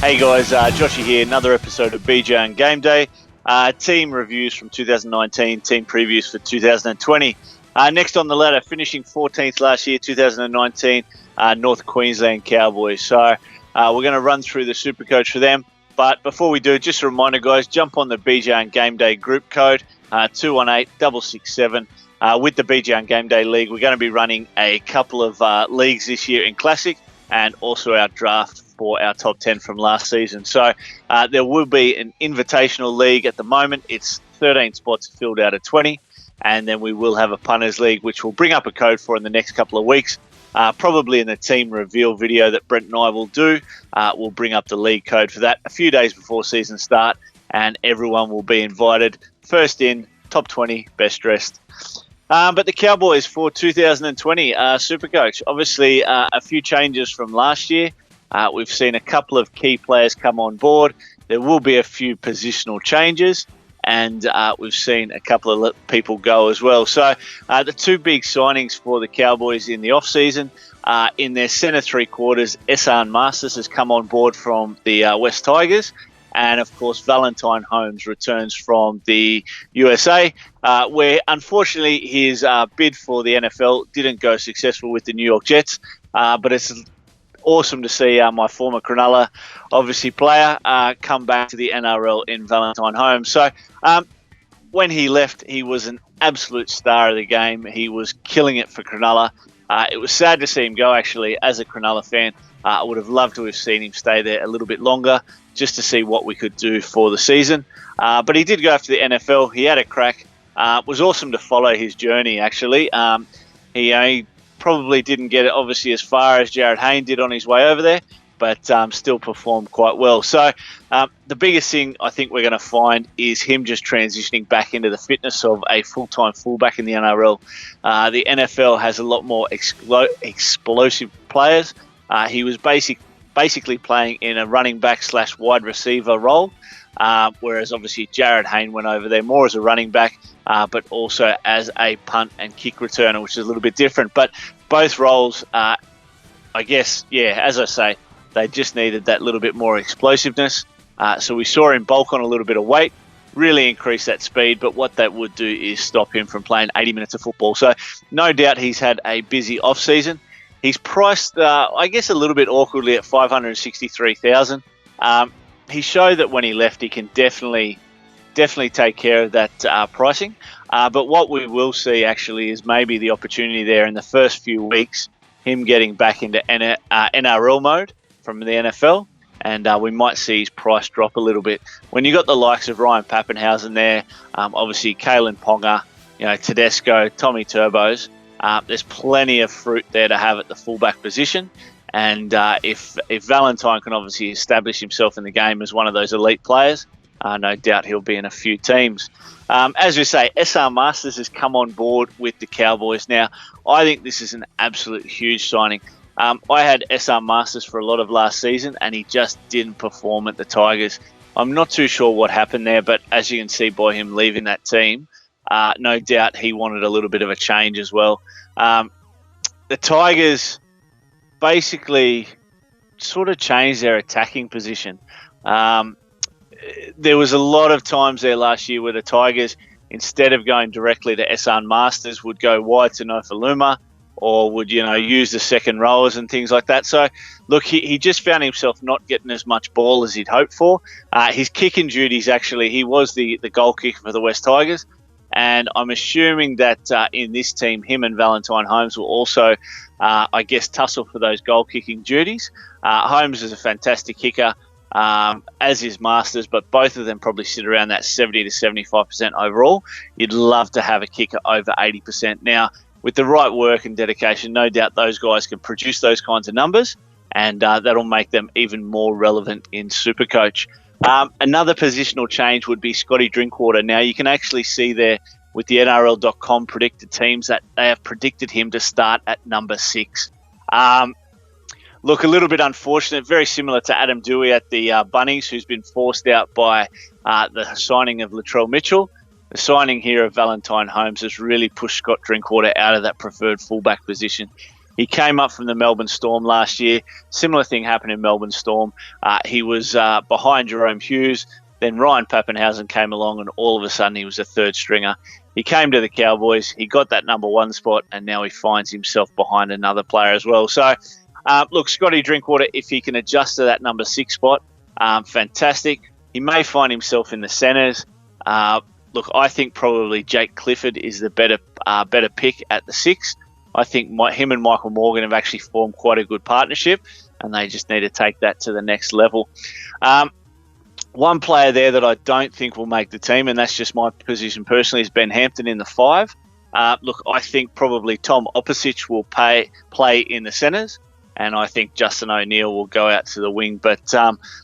Hey guys, Joshy here, another episode of BJ and Game Day. Team reviews from 2019, team previews for 2020. Next on the ladder, finishing 14th last year, 2019, North Queensland Cowboys. So we're going to run through the Supercoach for them. But before we do, just a reminder, guys, jump on the BJ and Game Day group code, 218-667. With the BJ and Game Day League, we're going to be running a couple of leagues this year in Classic and also our draft for our top 10 from last season. So there will be an invitational league at the moment. It's 13 spots filled out of 20. And then we will have a punters league, which we'll bring up a code for in the next couple of weeks. Probably in the team reveal video that Brent and I will do. We'll bring up the league code for that a few days before season start. And everyone will be invited. First in, top 20, best dressed. But the Cowboys for 2020 Supercoach. Obviously, a few changes from last year. We've seen a couple of key players come on board. There will be a few positional changes, and we've seen a couple of people go as well. So the two big signings for the Cowboys in the off-season, in their centre three quarters, Esan Masters has come on board from the West Tigers. And, of course, Valentine Holmes returns from the USA, where, unfortunately, his bid for the NFL didn't go successful with the New York Jets. But it's awesome to see my former Cronulla, obviously, player come back to the NRL in Valentine Holmes. So when he left, he was an absolute star of the game. He was killing it for Cronulla. It was sad to see him go, actually, as a Cronulla fan. I would have loved to have seen him stay there a little bit longer just to see what we could do for the season. But he did go after the NFL. He had a crack. It was awesome to follow his journey, actually. He probably didn't get it, obviously, as far as Jared Hayne did on his way over there, but still performed quite well. So the biggest thing I think we're going to find is him just transitioning back into the fitness of a full-time fullback in the NRL. The NFL has a lot more explosive players. He was basically playing in a running back / wide receiver role, whereas obviously Jared Hayne went over there more as a running back, but also as a punt and kick returner, which is a little bit different. But both roles, I guess, as I say, they just needed that little bit more explosiveness. So we saw him bulk on a little bit of weight, really increase that speed, but what that would do is stop him from playing 80 minutes of football. So no doubt he's had a busy off-season. He's priced, I guess, a little bit awkwardly at $563,000. He showed that when he left, he can definitely take care of that pricing. But what we will see, actually, is maybe the opportunity there in the first few weeks, him getting back into NRL mode from the NFL, and we might see his price drop a little bit. When you got the likes of Ryan Pappenhausen there, obviously Kalen Ponga, Tedesco, Tommy Turbos, there's plenty of fruit there to have at the fullback position. And if Valentine can obviously establish himself in the game as one of those elite players, no doubt he'll be in a few teams. As we say, SR Masters has come on board with the Cowboys. Now, I think this is an absolute huge signing. I had SR Masters for a lot of last season, and he just didn't perform at the Tigers. I'm not too sure what happened there, but as you can see by him leaving that team, no doubt he wanted a little bit of a change as well. The Tigers basically sort of changed their attacking position. There was a lot of times there last year where the Tigers, instead of going directly to SR Masters, would go wide to Nofaluma or would, use the second rowers and things like that. So, look, he just found himself not getting as much ball as he'd hoped for. His kicking duties, actually, he was the goal kicker for the West Tigers. And I'm assuming that in this team, him and Valentine Holmes will also, tussle for those goal-kicking duties. Holmes is a fantastic kicker, as is Masters, but both of them probably sit around that 70 to 75% overall. You'd love to have a kicker over 80%. Now, with the right work and dedication, no doubt those guys can produce those kinds of numbers, and that'll make them even more relevant in Supercoach. Another positional change would be Scotty Drinkwater. Now, you can actually see there with the NRL.com predicted teams that they have predicted him to start at number 6. Look, a little bit unfortunate, very similar to Adam Dewey at the Bunnies, who's been forced out by the signing of Latrell Mitchell. The signing here of Valentine Holmes has really pushed Scott Drinkwater out of that preferred fullback position. He came up from the Melbourne Storm last year. Similar thing happened in Melbourne Storm. He was behind Jerome Hughes. Then Ryan Pappenhausen came along, and all of a sudden he was a third stringer. He came to the Cowboys. He got that number one spot, and now he finds himself behind another player as well. So, look, Scotty Drinkwater, if he can adjust to that number 6 spot, fantastic. He may find himself in the centres. Look, I think probably Jake Clifford is the better pick at the 6. I think him and Michael Morgan have actually formed quite a good partnership, and they just need to take that to the next level. One player there that I don't think will make the team, and that's just my position personally, is Ben Hampton in the 5. Look, I think probably Tom Opposich will play in the centres, and I think Justin O'Neill will go out to the wing. But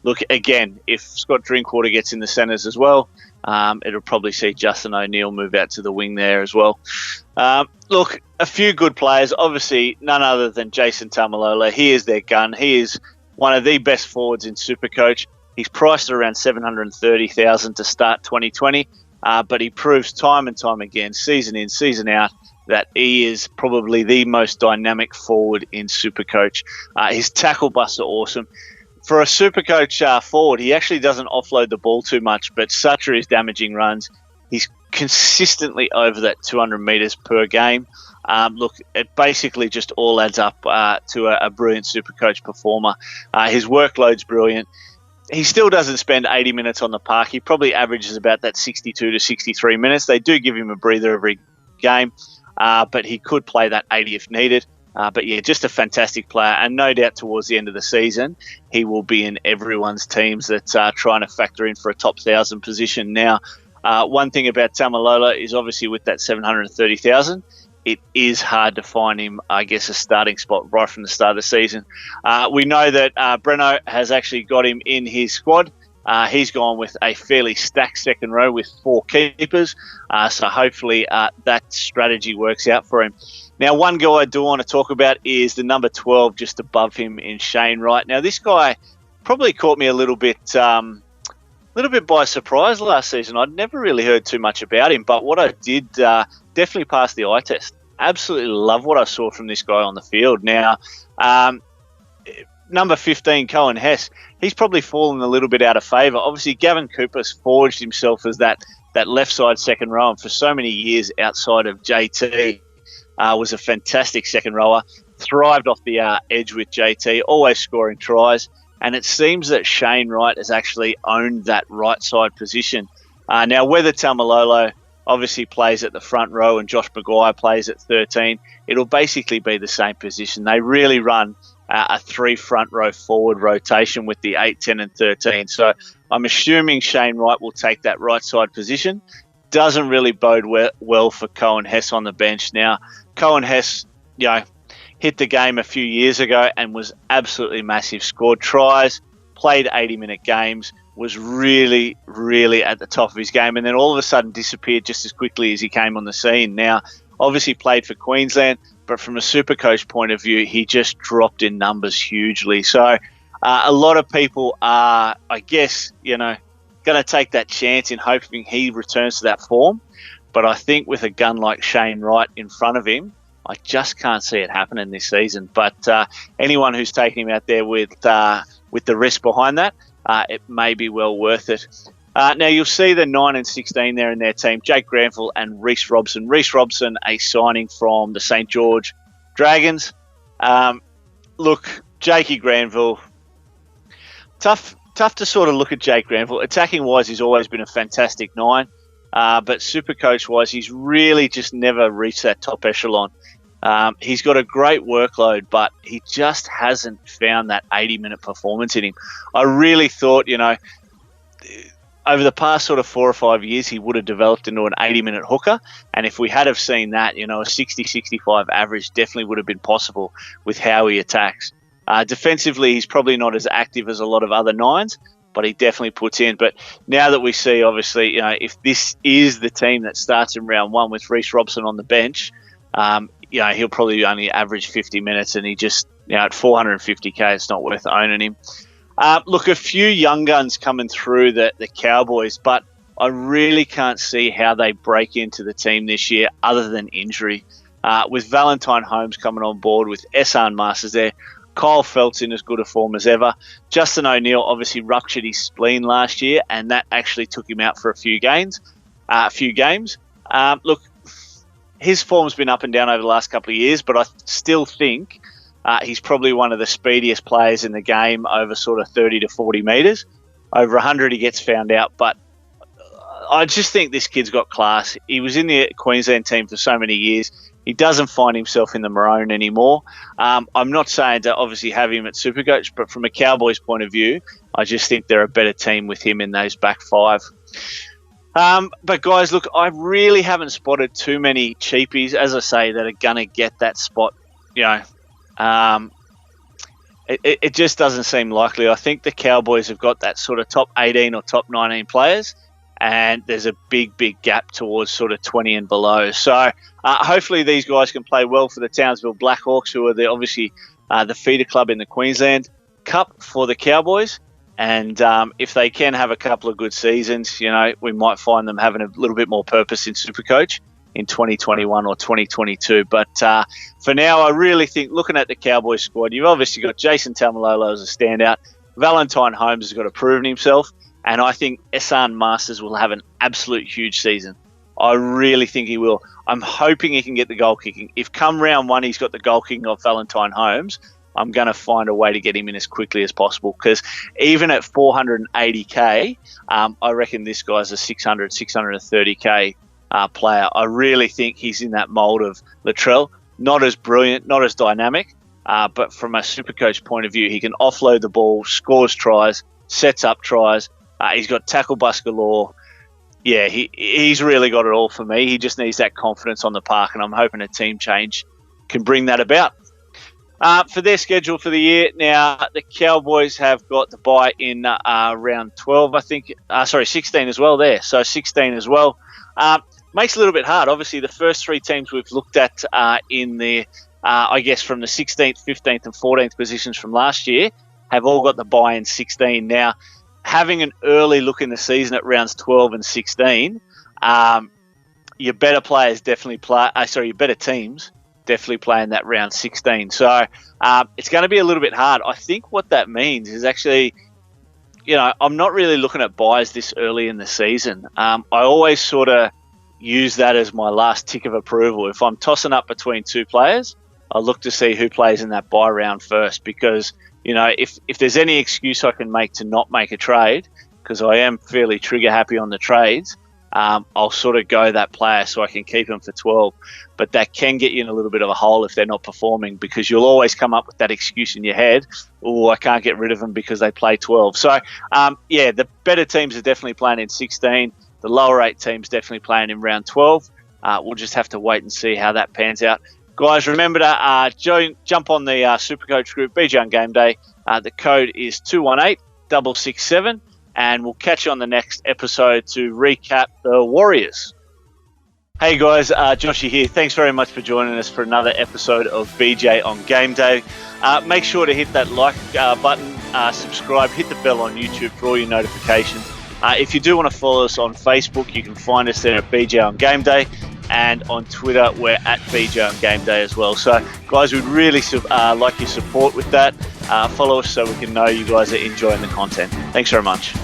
look, again, if Scott Drinkwater gets in the centres as well, it'll probably see Justin O'Neill move out to the wing there as well. Look, a few good players. Obviously, none other than Jason Tamalola. He is their gun. He is one of the best forwards in Supercoach. He's priced at around $730,000 to start 2020, but he proves time and time again, season in, season out, that he is probably the most dynamic forward in Supercoach. His tackle busts are awesome. For a Supercoach forward, he actually doesn't offload the ball too much, but such are his damaging runs. He's consistently over that 200 metres per game. Look, it basically just all adds up to a brilliant Supercoach performer. His workload's brilliant. He still doesn't spend 80 minutes on the park. He probably averages about that 62 to 63 minutes. They do give him a breather every game, but he could play that 80 if needed. But yeah, just a fantastic player. And no doubt towards the end of the season, he will be in everyone's teams that are trying to factor in for a top 1,000 position. Now, one thing about Tamalola is obviously with that 730,000, it is hard to find him, I guess, a starting spot right from the start of the season. We know that Breno has actually got him in his squad. He's gone with a fairly stacked second row with 4 keepers. So hopefully that strategy works out for him. Now, one guy I do want to talk about is the number 12 just above him in Shane Wright. Now, this guy probably caught me a little bit by surprise last season. I'd never really heard too much about him, but what I did definitely passed the eye test. Absolutely love what I saw from this guy on the field. Now, number 15, Cohen Hess, he's probably fallen a little bit out of favour. Obviously, Gavin Cooper's forged himself as that left side second row, and for so many years outside of JT, was a fantastic second rower, thrived off the edge with JT, always scoring tries, and it seems that Shane Wright has actually owned that right side position. Now, whether Tamalolo obviously plays at the front row and Josh Maguire plays at 13, it'll basically be the same position. They really run a 3 front row forward rotation with the 8, 10 and 13. So I'm assuming Shane Wright will take that right side position. Doesn't really bode well for Cohen Hess on the bench. Now, Cohen Hess, hit the game a few years ago and was absolutely massive. Scored tries, played 80-minute games, was really, really at the top of his game, and then all of a sudden disappeared just as quickly as he came on the scene. Now, obviously played for Queensland, but from a Supercoach point of view, he just dropped in numbers hugely. So a lot of people are, I guess, going to take that chance in hoping he returns to that form. But I think with a gun like Shane Wright in front of him, I just can't see it happening this season. But anyone who's taking him out there with the risk behind that, it may be well worth it. Now, you'll see the 9 and 16 there in their team, Jake Granville and Reece Robson. Reece Robson, a signing from the St. George Dragons. Look, Jakey Granville, tough to sort of look at Jake Granville. Attacking-wise, he's always been a fantastic 9. But Supercoach-wise, he's really just never reached that top echelon. He's got a great workload, but he just hasn't found that 80-minute performance in him. I really thought, over the past sort of 4 or 5 years, he would have developed into an 80-minute hooker. And if we had have seen that, a 60-65 average definitely would have been possible with how he attacks. Defensively, he's probably not as active as a lot of other 9s, but he definitely puts in. But now that we see, obviously, if this is the team that starts in round 1 with Reece Robson on the bench, he'll probably only average 50 minutes, and he just, at 450K, it's not worth owning him. Look, a few young guns coming through the Cowboys, but I really can't see how they break into the team this year other than injury. with Valentine Holmes coming on board, with Esan Masters there, Kyle Felt's in as good a form as ever. Justin O'Neill obviously ruptured his spleen last year, and that actually took him out for a few games. Look, his form's been up and down over the last couple of years, but I still think he's probably one of the speediest players in the game over sort of 30 to 40 metres. Over 100 he gets found out, but I just think this kid's got class. He was in the Queensland team for so many years. He doesn't find himself in the maroon anymore. I'm not saying to obviously have him at Supercoach, but from a Cowboys point of view, I just think they're a better team with him in those back five. But guys, look, I really haven't spotted too many cheapies, as I say, that are going to get that spot. It just doesn't seem likely. I think the Cowboys have got that sort of top 18 or top 19 players, and there's a big, big gap towards sort of 20 and below. So hopefully these guys can play well for the Townsville Blackhawks, who are obviously the feeder club in the Queensland Cup for the Cowboys. And if they can have a couple of good seasons, we might find them having a little bit more purpose in Supercoach in 2021 or 2022. But for now, I really think, looking at the Cowboys squad, you've obviously got Jason Taumalolo as a standout. Valentine Holmes has got to prove himself. And I think Esan Masters will have an absolute huge season. I really think he will. I'm hoping he can get the goal kicking. If come round one he's got the goal kicking of Valentine Holmes, I'm going to find a way to get him in as quickly as possible, because even at 480k, I reckon this guy's a 630k player. I really think he's in that mould of Latrell. Not as brilliant, not as dynamic, but from a Supercoach point of view, he can offload the ball, scores tries, sets up tries. He's got tackle bust galore. Yeah, he's really got it all for me. He just needs that confidence on the park, and I'm hoping a team change can bring that about. For their schedule for the year, now the Cowboys have got the bye in round 12, I think. 16 as well there. So 16 as well. Makes it a little bit hard. Obviously, the first three teams we've looked at in the, I guess, from the 16th, 15th and 14th positions from last year have all got the bye in 16. Now, having an early look in the season at rounds 12 and 16, your better players definitely play. Your better teams definitely play in that round 16. So it's going to be a little bit hard. I think what that means is actually, I'm not really looking at buys this early in the season. I always sort of use that as my last tick of approval. If I'm tossing up between two players, I'll look to see who plays in that buy round first, because if there's any excuse I can make to not make a trade, because I am fairly trigger happy on the trades, I'll sort of go that player so I can keep them for 12. But that can get you in a little bit of a hole if they're not performing, because you'll always come up with that excuse in your head, I can't get rid of them because they play 12. So, the better teams are definitely playing in 16. The lower 8 teams definitely playing in round 12. We'll just have to wait and see how that pans out. Guys, remember to jump on the Supercoach group, BJ on Game Day. The code is 218667, and we'll catch you on the next episode to recap the Warriors. Hey guys, Joshy here. Thanks very much for joining us for another episode of BJ on Game Day. Make sure to hit that like button, subscribe, hit the bell on YouTube for all your notifications. If you do want to follow us on Facebook, you can find us there at BJ on Game Day. And on Twitter, we're at BJ on Game Day as well. So, guys, we'd really like your support with that. Follow us so we can know you guys are enjoying the content. Thanks very much.